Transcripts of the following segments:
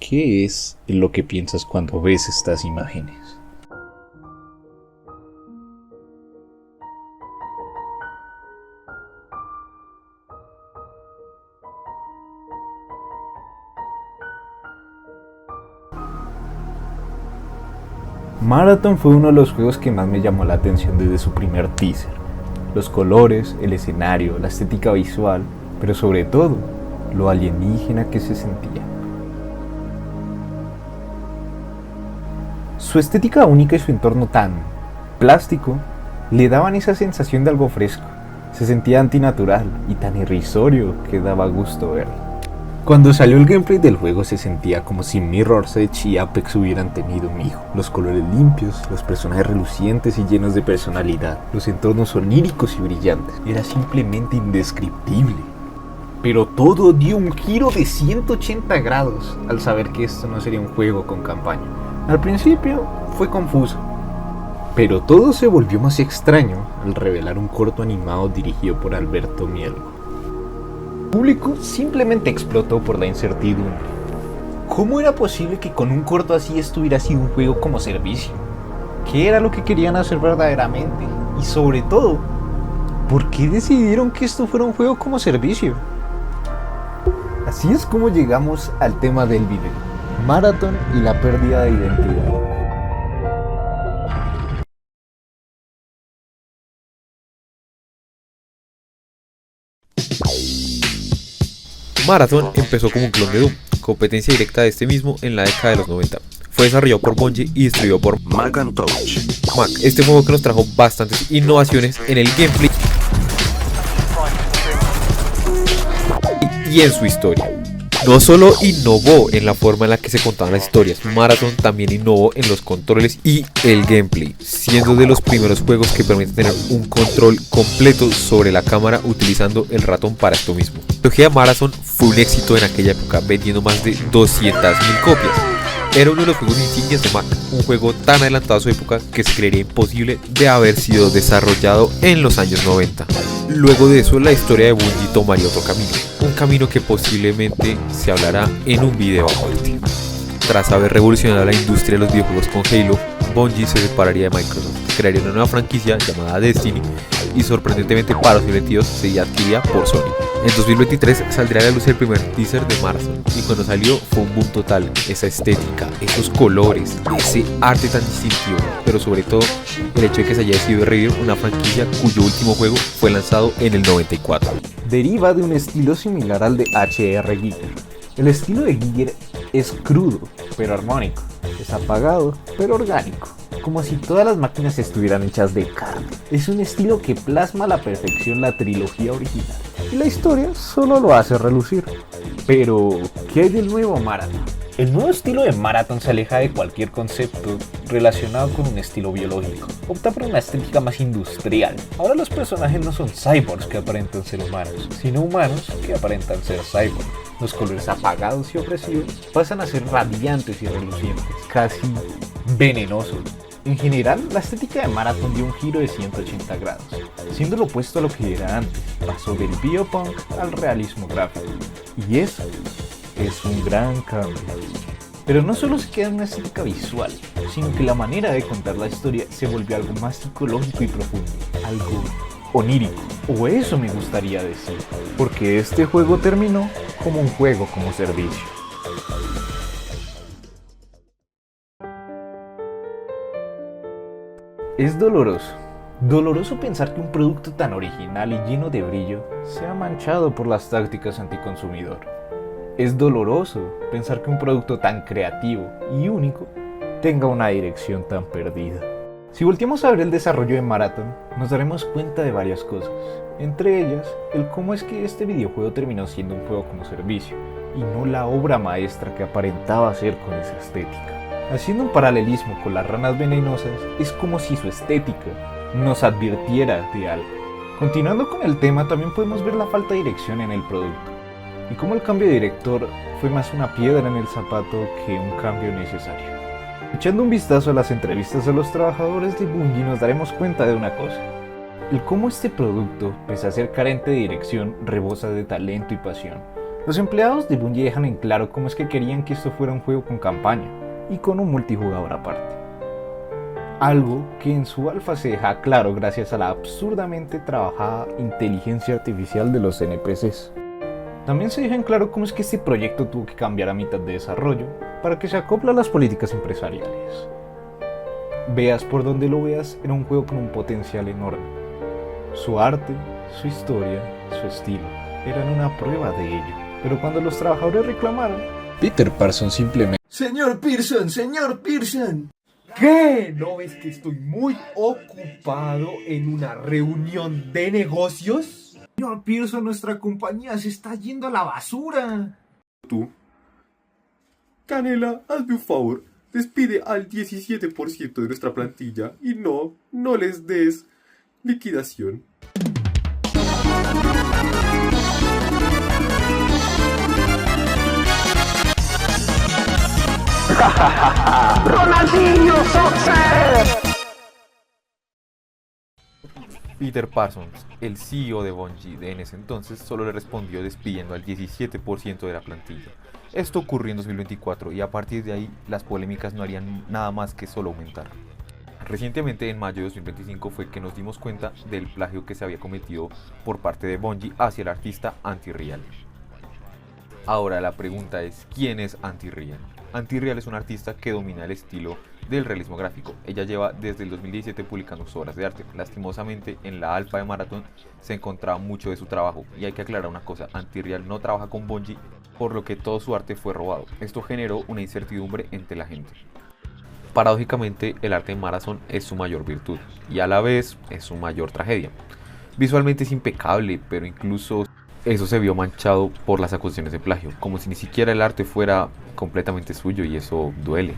¿Qué es lo que piensas cuando ves estas imágenes? Marathon fue uno de los juegos que más me llamó la atención desde su primer teaser. Los colores, el escenario, la estética visual, pero sobre todo, lo alienígena que se sentía. Su estética única y su entorno tan plástico le daban esa sensación de algo fresco. Se sentía antinatural y tan irrisorio que daba gusto verlo. Cuando salió el gameplay del juego se sentía como si Mirror's Edge y Apex hubieran tenido un hijo. Los colores limpios, los personajes relucientes y llenos de personalidad, los entornos oníricos y brillantes. Era simplemente indescriptible. Pero todo dio un giro de 180 grados al saber que esto no sería un juego con campaña. Al principio fue confuso, pero todo se volvió más extraño al revelar un corto animado dirigido por Alberto Mielgo. El público simplemente explotó por la incertidumbre. ¿Cómo era posible que con un corto así estuviera así un juego como servicio? ¿Qué era lo que querían hacer verdaderamente? Y sobre todo, ¿por qué decidieron que esto fuera un juego como servicio? Así es como llegamos al tema del video: Marathon y la pérdida de identidad. Marathon empezó como un clon de Doom, competencia directa de este mismo en la década de los 90. Fue desarrollado por Bungie y distribuido por Macintosh. Mac. Este juego que nos trajo bastantes innovaciones en el gameplay y en su historia. No solo innovó en la forma en la que se contaban las historias, Marathon también innovó en los controles y el gameplay, siendo de los primeros juegos que permiten tener un control completo sobre la cámara utilizando el ratón para esto mismo. La trilogía Marathon fue un éxito en aquella época, vendiendo más de 200.000 copias. Era uno de los juegos insignias de Mac, un juego tan adelantado a su época que se creería imposible de haber sido desarrollado en los años 90. Luego de eso, la historia de Bungie tomaría otro camino, un camino que posiblemente se hablará en un video aparte. Tras haber revolucionado la industria de los videojuegos con Halo, Bungie se separaría de Microsoft, crearía una nueva franquicia llamada Destiny y sorprendentemente para los divertidos sería adquirida por Sony. En 2023 saldrá a la luz el primer teaser de Marathon y cuando salió fue un boom total, esa estética, esos colores, ese arte tan distintivo, pero sobre todo el hecho de que se haya decidido revivir una franquicia cuyo último juego fue lanzado en el 94. Deriva de un estilo similar al de H.R. Giger. El estilo de Giger es crudo, pero armónico, es apagado, pero orgánico, como si todas las máquinas estuvieran hechas de carne. Es un estilo que plasma a la perfección la trilogía original, y la historia solo lo hace relucir. Pero, ¿qué hay del nuevo Marathon? El nuevo estilo de Marathon se aleja de cualquier concepto relacionado con un estilo biológico. Opta por una estética más industrial. Ahora los personajes no son cyborgs que aparentan ser humanos, sino humanos que aparentan ser cyborgs. Los colores apagados y opresivos pasan a ser radiantes y relucientes, casi venenosos. En general, la estética de Marathon dio un giro de 180 grados, siendo lo opuesto a lo que era antes. Pasó del biopunk al realismo gráfico. Y eso es un gran cambio. Pero no solo se queda en una estética visual, sino que la manera de contar la historia se volvió algo más psicológico y profundo, algo onírico, o eso me gustaría decir, porque este juego terminó como un juego como servicio. Es doloroso pensar que un producto tan original y lleno de brillo sea manchado por las tácticas anticonsumidor. Es doloroso pensar que un producto tan creativo y único tenga una dirección tan perdida. Si volteamos a ver el desarrollo de Marathon, nos daremos cuenta de varias cosas. Entre ellas, el cómo es que este videojuego terminó siendo un juego como servicio, y no la obra maestra que aparentaba ser con esa estética. Haciendo un paralelismo con las ranas venenosas, es como si su estética nos advirtiera de algo. Continuando con el tema, también podemos ver la falta de dirección en el producto, y cómo el cambio de director fue más una piedra en el zapato que un cambio necesario. Echando un vistazo a las entrevistas de los trabajadores de Bungie nos daremos cuenta de una cosa: el cómo este producto, pese a ser carente de dirección, rebosa de talento y pasión. Los empleados de Bungie dejan en claro cómo es que querían que esto fuera un juego con campaña y con un multijugador aparte. Algo que en su alfa se deja claro gracias a la absurdamente trabajada inteligencia artificial de los NPCs. También se deja en claro cómo es que este proyecto tuvo que cambiar a mitad de desarrollo para que se acople a las políticas empresariales. Veas por donde lo veas, era un juego con un potencial enorme. Su arte, su historia, su estilo eran una prueba de ello. Pero cuando los trabajadores reclamaron, Peter Parsons simplemente Señor Pearson, señor Pearson. ¿Qué? ¿No ves que estoy muy ocupado en una reunión de negocios? Señor Pearson, nuestra compañía se está yendo a la basura. Tú. Canela, hazme un favor. Despide al 17% de nuestra plantilla y no les des liquidación. Peter Parsons, el CEO de Bungie de en ese entonces, solo le respondió despidiendo al 17% de la plantilla. Esto ocurrió en 2024 y a partir de ahí las polémicas no harían nada más que solo aumentar. Recientemente, en mayo de 2025, fue que nos dimos cuenta del plagio que se había cometido por parte de Bungie hacia el artista Anti-Real. Ahora la pregunta es, ¿quién es Anti-Real? Anti-Real es una artista que domina el estilo del realismo gráfico. Ella lleva desde el 2017 publicando sus obras de arte. Lastimosamente, en la alfa de Marathon se encontraba mucho de su trabajo. Y hay que aclarar una cosa, Anti-Real no trabaja con Bungie, por lo que todo su arte fue robado. Esto generó una incertidumbre entre la gente. Paradójicamente, el arte de Marathon es su mayor virtud y a la vez es su mayor tragedia. Visualmente es impecable, pero incluso eso se vio manchado por las acusaciones de plagio, como si ni siquiera el arte fuera completamente suyo, y eso duele.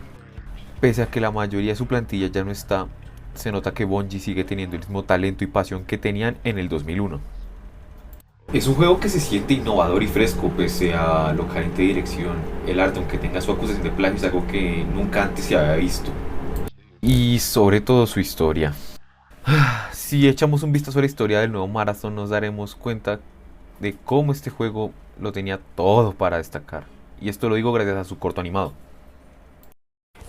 Pese a que la mayoría de su plantilla ya no está, se nota que Bungie sigue teniendo el mismo talento y pasión que tenían en el 2001. Es un juego que se siente innovador y fresco pese a lo carente de dirección. El arte, aunque tenga su acusación de plagio, es algo que nunca antes se había visto. Y sobre todo su historia. Si echamos un vistazo a la historia del nuevo Marathon, nos daremos cuenta de cómo este juego lo tenía todo para destacar. Y esto lo digo gracias a su corto animado.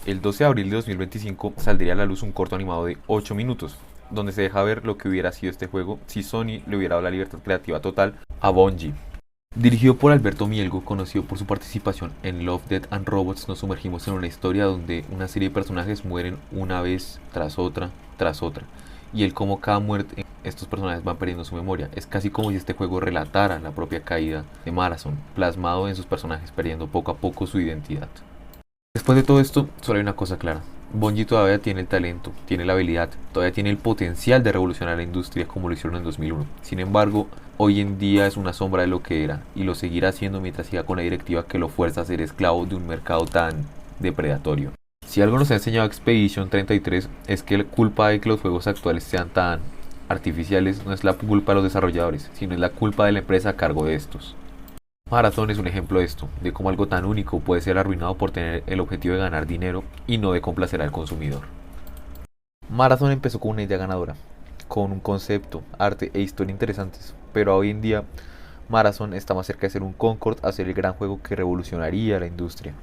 El 12 de abril de 2025 saldría a la luz un corto animado de 8 minutos, donde se deja ver lo que hubiera sido este juego si Sony le hubiera dado la libertad creativa total a Bungie. Dirigido por Alberto Mielgo, conocido por su participación en Love, Death and Robots, nos sumergimos en una historia donde una serie de personajes mueren una vez tras otra, y el cómo cada muerte estos personajes van perdiendo su memoria. Es casi como si este juego relatara la propia caída de Marathon, plasmado en sus personajes perdiendo poco a poco su identidad. Después de todo esto, solo hay una cosa clara. Bungie todavía tiene el talento, tiene la habilidad, todavía tiene el potencial de revolucionar la industria como lo hicieron en 2001. Sin embargo, hoy en día es una sombra de lo que era, y lo seguirá haciendo mientras siga con la directiva que lo fuerza a ser esclavo de un mercado tan depredatorio. Si algo nos ha enseñado Expedition 33 es que la culpa de que los juegos actuales sean tan artificiales no es la culpa de los desarrolladores, sino es la culpa de la empresa a cargo de estos. Marathon es un ejemplo de esto, de cómo algo tan único puede ser arruinado por tener el objetivo de ganar dinero y no de complacer al consumidor. Marathon empezó con una idea ganadora, con un concepto, arte e historia interesantes, pero hoy en día Marathon está más cerca de ser un Concord a ser el gran juego que revolucionaría la industria.